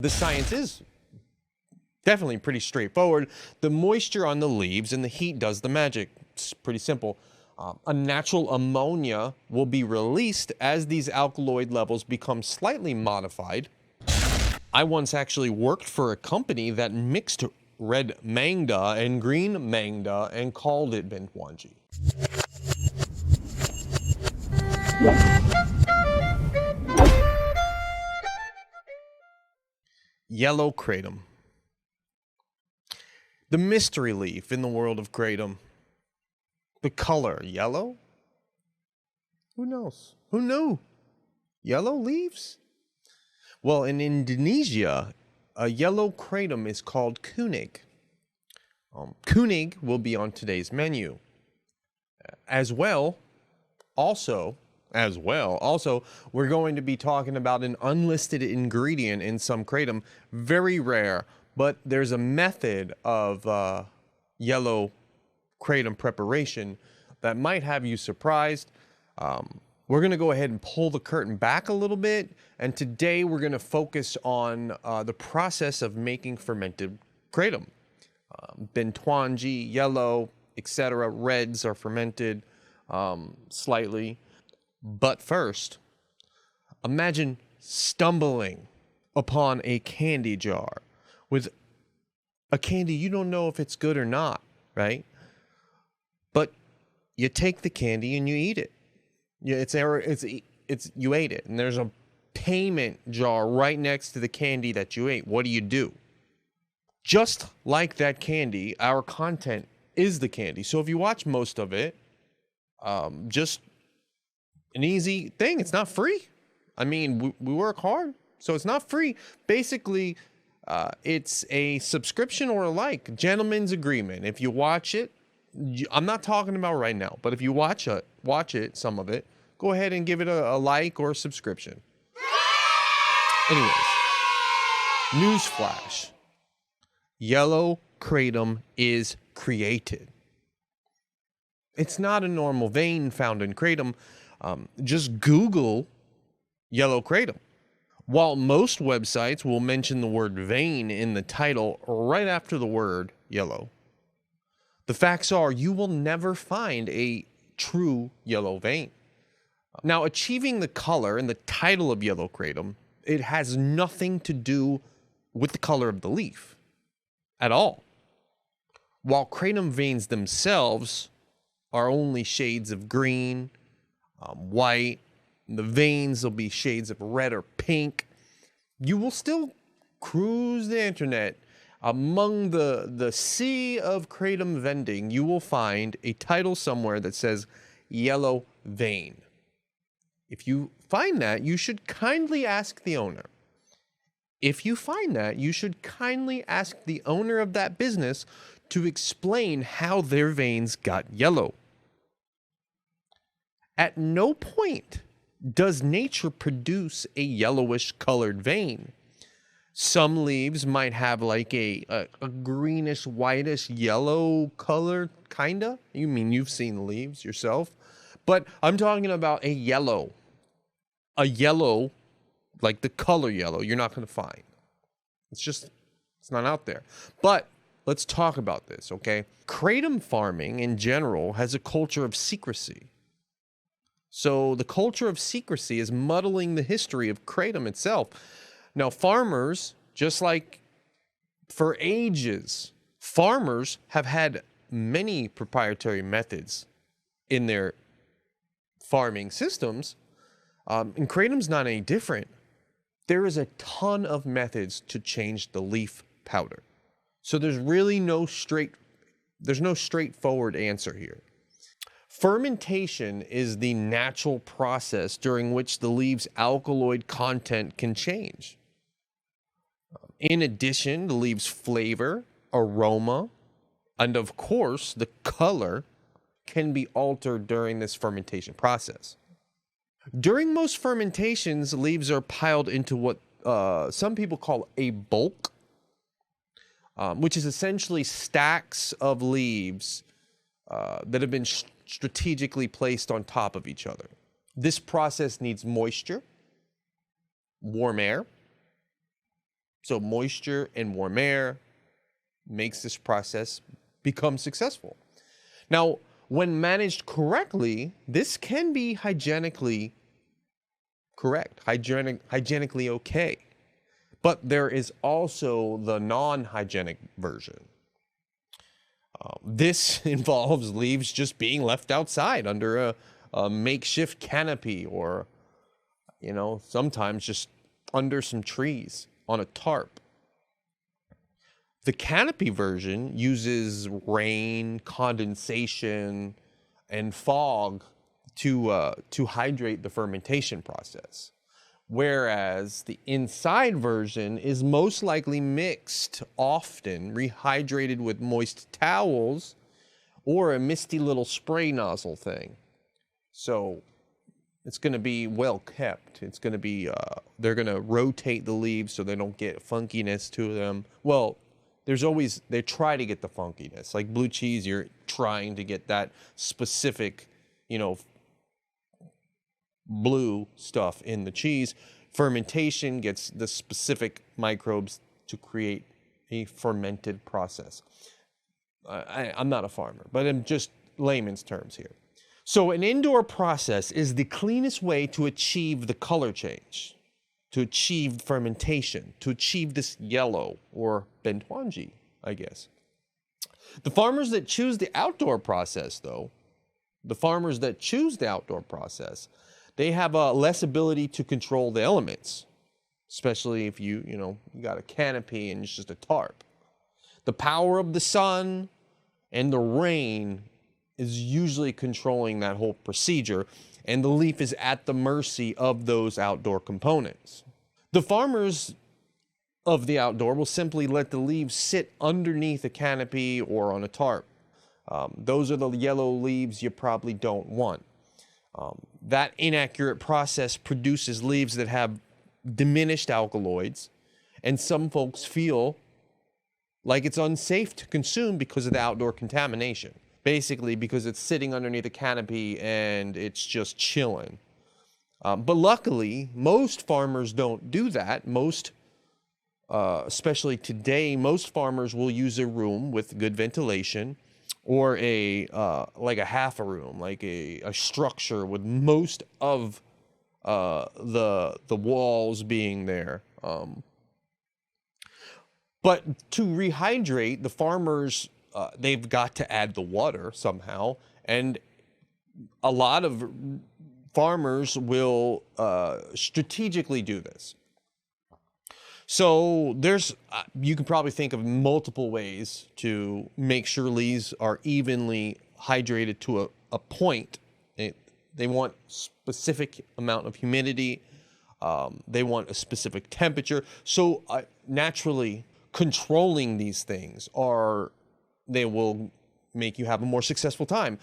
The science is definitely pretty straightforward. The moisture on the leaves and the heat does the magic. It's pretty simple. A natural ammonia will be released as these alkaloid levels become slightly modified. I once actually worked for a company that mixed red mangda and green mangda and called it Bentuangie. Yellow Kratom. The mystery leaf in the world of Kratom. The color, yellow? Who knows? Who knew? Yellow leaves? Well, in Indonesia, a yellow Kratom is called Kunig. Kunig will be on today's menu. Also, we're going to be talking about an unlisted ingredient in some Kratom, very rare, but there's a method of yellow Kratom preparation that might have you surprised. We're going to go ahead and pull the curtain back a little bit, and today we're going to focus on the process of making fermented Kratom. Bentuangie, yellow, etc. Reds are fermented slightly. But first, imagine stumbling upon a candy jar with a candy you don't know if it's good or not, right? But you take the candy and you eat it. Yeah, you ate it, and there's a payment jar right next to the candy that you ate. What do? Just like that candy, our content is the candy. So if you watch most of it, just an easy thing. It's not free. I mean, we work hard, so it's not free. Basically, it's a subscription or a like. Gentleman's agreement. If you watch it, I'm not talking about right now, but if you watch it, some of it, go ahead and give it a like or a subscription. Anyways, newsflash. Yellow Kratom is created. It's not a normal vein found in Kratom. Just Google Yellow Kratom. While most websites will mention the word vein in the title right after the word yellow, the facts are you will never find a true yellow vein. Now, achieving the color and the title of Yellow Kratom, it has nothing to do with the color of the leaf at all. While Kratom veins themselves are only shades of green, white, the veins will be shades of red or pink, you will still cruise the internet. Among the sea of Kratom vending, you will find a title somewhere that says yellow vein. If you find that, you should kindly ask the owner. If you find that, you should kindly ask the owner of that business to explain how their veins got yellow. At no point does nature produce a yellowish colored vein. Some leaves might have like a greenish, whitish, yellow color, kinda. You've seen leaves yourself. But I'm talking about a yellow, like the color yellow, you're not going to find. It's not out there. But let's talk about this, okay? Kratom farming in general has a culture of secrecy. So the culture of secrecy is muddling the history of Kratom itself. Now, farmers, just like for ages, farmers have had many proprietary methods in their farming systems, and Kratom's not any different. There is a ton of methods to change the leaf powder. So there's really no straightforward answer here. Fermentation is the natural process during which the leaf's alkaloid content can change. In addition, the leaf's flavor, aroma, and of course, the color can be altered during this fermentation process. During most fermentations, leaves are piled into what some people call a bulk, which is essentially stacks of leaves that have been strategically placed on top of each other. This process needs moisture, warm air, So moisture and warm air makes this process become successful. Now, when managed correctly, this can be hygienically correct, hygienically okay. But there is also the non-hygienic version. This involves leaves just being left outside under a makeshift canopy, or, sometimes just under some trees on a tarp. The canopy version uses rain, condensation, and fog to hydrate the fermentation process. Whereas the inside version is most likely mixed, often rehydrated with moist towels or a misty little spray nozzle thing. So it's going to be well kept. It's going to be, they're going to rotate the leaves so they don't get funkiness to them. Well, they try to get the funkiness. Like blue cheese, you're trying to get that specific, blue stuff in the cheese. Fermentation gets the specific microbes to create a fermented process. I'm not a farmer, but I'm just layman's terms here. So an indoor process is the cleanest way to achieve the color change, to achieve fermentation, to achieve this yellow, or Bentuangie, I guess. The farmers that choose the outdoor process, they have a less ability to control the elements, especially if you got a canopy and it's just a tarp. The power of the sun and the rain is usually controlling that whole procedure, and the leaf is at the mercy of those outdoor components. The farmers of the outdoor will simply let the leaves sit underneath a canopy or on a tarp. Those are the yellow leaves you probably don't want. That inaccurate process produces leaves that have diminished alkaloids, and some folks feel like it's unsafe to consume because of the outdoor contamination. Basically, because it's sitting underneath a canopy and it's just chilling. But luckily, most farmers don't do that. Especially today, most farmers will use a room with good ventilation, or like a half a room, like a structure with most of the walls being there. But to rehydrate, the farmers, they've got to add the water somehow, and a lot of farmers will strategically do this. So you can probably think of multiple ways to make sure leaves are evenly hydrated to a point. They want specific amount of humidity. They want a specific temperature. So naturally, controlling these things they will make you have a more successful time.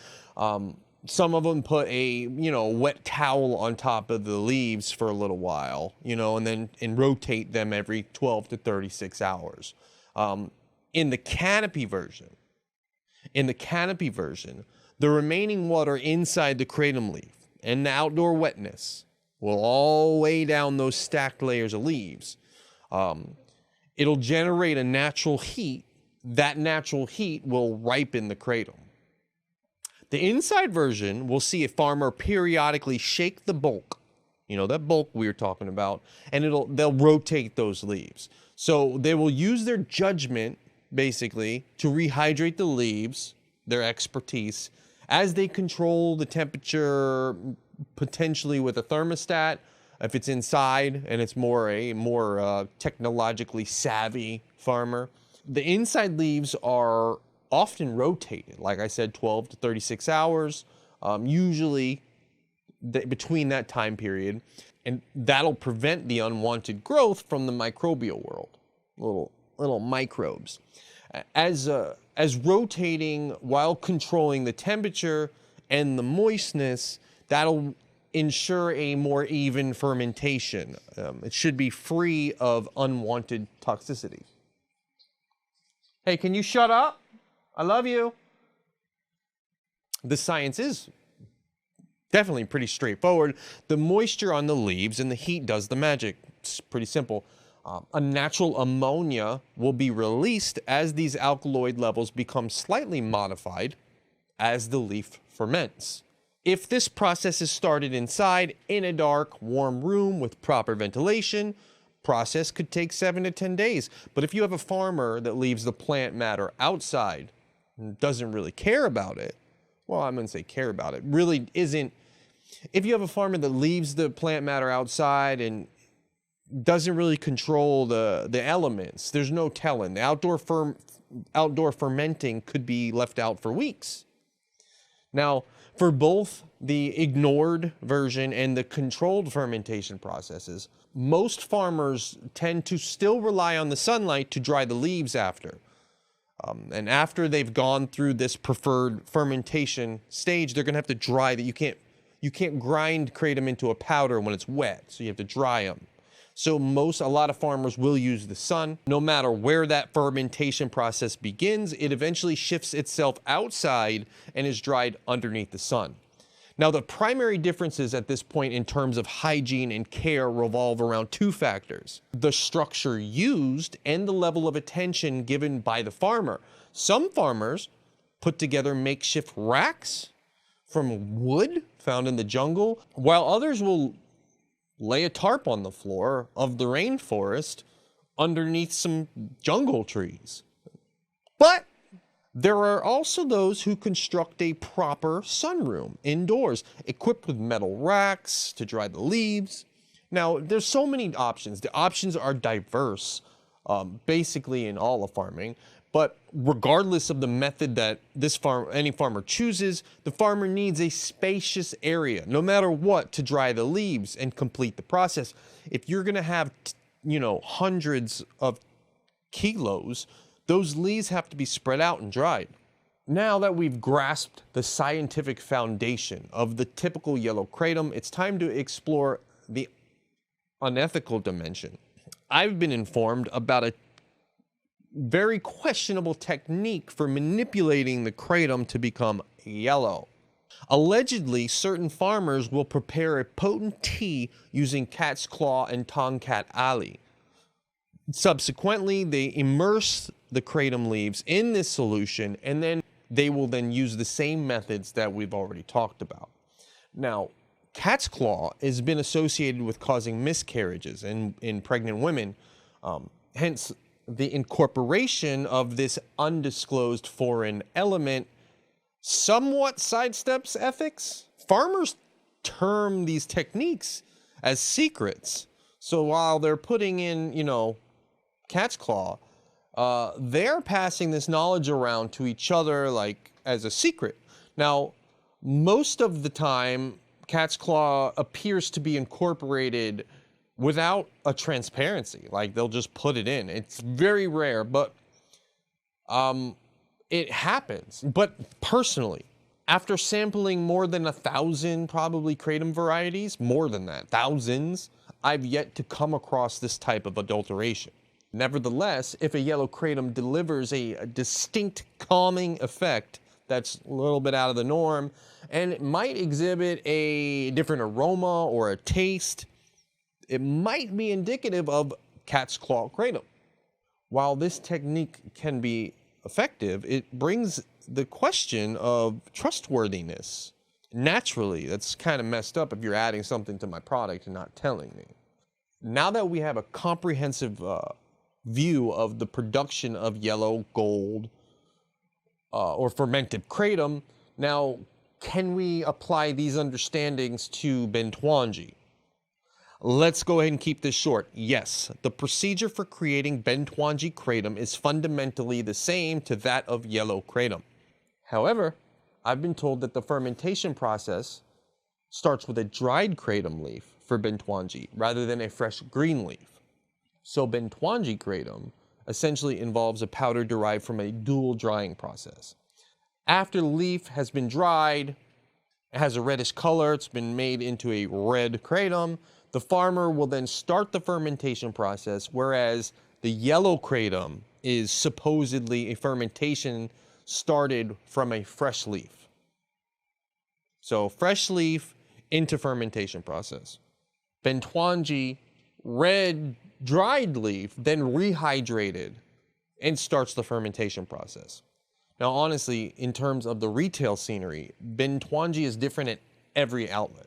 Some of them put a wet towel on top of the leaves for a little while, and rotate them every 12 to 36 hours. In the canopy version, the remaining water inside the kratom leaf and the outdoor wetness will all weigh down those stacked layers of leaves. It'll generate a natural heat. That natural heat will ripen the kratom. The inside version will see a farmer periodically shake the bulk, that bulk we were talking about, and they'll rotate those leaves. So they will use their judgment, basically, to rehydrate the leaves, their expertise, as they control the temperature, potentially with a thermostat, if it's inside and it's a more technologically savvy farmer. The inside leaves are often rotated, like I said, 12 to 36 hours, usually between that time period, and that'll prevent the unwanted growth from the microbial world, little microbes. As rotating while controlling the temperature and the moistness, that'll ensure a more even fermentation. It should be free of unwanted toxicity. Hey, can you shut up? I love you. The science is definitely pretty straightforward. The moisture on the leaves and the heat does the magic. It's pretty simple. A natural ammonia will be released as these alkaloid levels become slightly modified as the leaf ferments. If this process is started inside in a dark, warm room with proper ventilation, process could take 7 to 10 days. But if you have a farmer that leaves the plant matter outside and doesn't really care about it, well, I'm going to say care about it, really isn't. If you have a farmer that leaves the plant matter outside and doesn't really control the elements, there's no telling. The outdoor fermenting could be left out for weeks. Now, for both the ignored version and the controlled fermentation processes, most farmers tend to still rely on the sunlight to dry the leaves after. And after they've gone through this preferred fermentation stage, they're going to have to dry that. You can't grind kratom into a powder when it's wet, so you have to dry them. So a lot of farmers will use the sun. No matter where that fermentation process begins, it eventually shifts itself outside and is dried underneath the sun. Now, the primary differences at this point in terms of hygiene and care revolve around two factors: the structure used and the level of attention given by the farmer. Some farmers put together makeshift racks from wood found in the jungle, while others will lay a tarp on the floor of the rainforest underneath some jungle trees. But there are also those who construct a proper sunroom indoors, equipped with metal racks to dry the leaves. Now, there's so many options. The options are diverse, basically in all of farming. But regardless of the method that any farmer chooses, the farmer needs a spacious area, no matter what, to dry the leaves and complete the process. If you're going to have, hundreds of kilos, those leaves have to be spread out and dried. Now that we've grasped the scientific foundation of the typical yellow kratom, it's time to explore the unethical dimension. I've been informed about a very questionable technique for manipulating the kratom to become yellow. Allegedly, certain farmers will prepare a potent tea using cat's claw and tongkat ali. Subsequently, they immerse the kratom leaves in this solution, and then they will then use the same methods that we've already talked about. Now, cat's claw has been associated with causing miscarriages in pregnant women. Hence, the incorporation of this undisclosed foreign element somewhat sidesteps ethics. Farmers term these techniques as secrets. So while they're putting in, cat's claw, they're passing this knowledge around to each other like as a secret. Now, most of the time, cat's claw appears to be incorporated without a transparency. Like, they'll just put it in. It's very rare, but it happens. But personally, after sampling more than 1,000 probably kratom varieties, more than that, thousands, I've yet to come across this type of adulteration. Nevertheless, if a yellow kratom delivers a distinct calming effect that's a little bit out of the norm, and it might exhibit a different aroma or a taste, it might be indicative of cat's claw kratom. While this technique can be effective, it brings the question of trustworthiness. Naturally, that's kind of messed up if you're adding something to my product and not telling me. Now that we have a comprehensive view of the production of yellow, gold, or fermented kratom, now can we apply these understandings to Bentuangie? Let's go ahead and keep this short. Yes, the procedure for creating Bentuangie kratom is fundamentally the same to that of yellow kratom. However, I've been told that the fermentation process starts with a dried kratom leaf for Bentuangie rather than a fresh green leaf. So Bentuangie kratom essentially involves a powder derived from a dual drying process. After the leaf has been dried, it has a reddish color, it's been made into a red kratom, the farmer will then start the fermentation process, whereas the yellow kratom is supposedly a fermentation started from a fresh leaf. So fresh leaf into fermentation process. Bentuangie Red dried leaf, then rehydrated, and starts the fermentation process. Now, honestly, in terms of the retail scenery, Bentuangie is different at every outlet.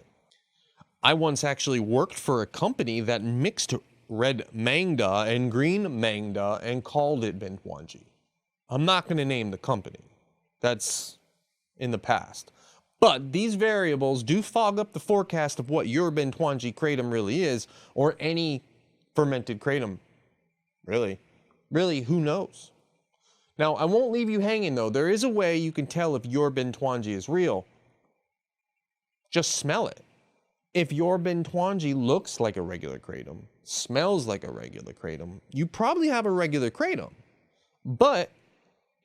I once actually worked for a company that mixed red mangda and green mangda and called it Bentuangie. I'm not going to name the company. That's in the past. But these variables do fog up the forecast of what your Bentuangie Kratom really is, or any fermented Kratom. Really, who knows? Now, I won't leave you hanging though. There is a way you can tell if your Bentuangie is real. Just smell it. If your Bentuangie looks like a regular Kratom, smells like a regular Kratom, you probably have a regular Kratom. But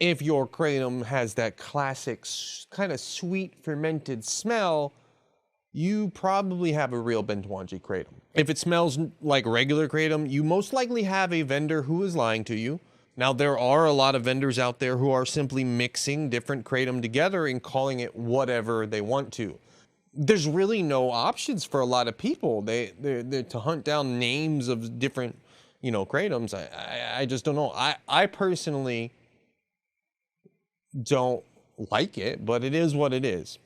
if your Kratom has that classic kind of sweet fermented smell, you probably have a real Bentuangie Kratom. If it smells like regular Kratom, you most likely have a vendor who is lying to you. Now, there are a lot of vendors out there who are simply mixing different Kratom together and calling it whatever they want to. There's really no options for a lot of people. They're to hunt down names of different, Kratoms. I just don't know. I personally don't like it, but it is what it is.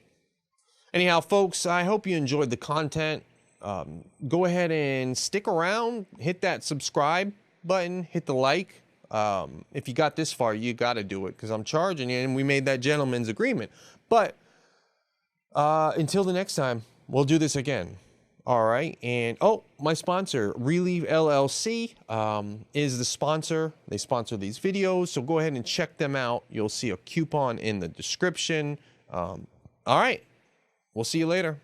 Anyhow, folks, I hope you enjoyed the content. Go ahead and stick around, hit that subscribe button, hit the like. If you got this far, you got to do it because I'm charging you, and we made that gentleman's agreement. But until the next time, we'll do this again. All right. And my sponsor, Relieve LLC, is the sponsor. They sponsor these videos, so go ahead and check them out. You'll see a coupon in the description. All right. We'll see you later.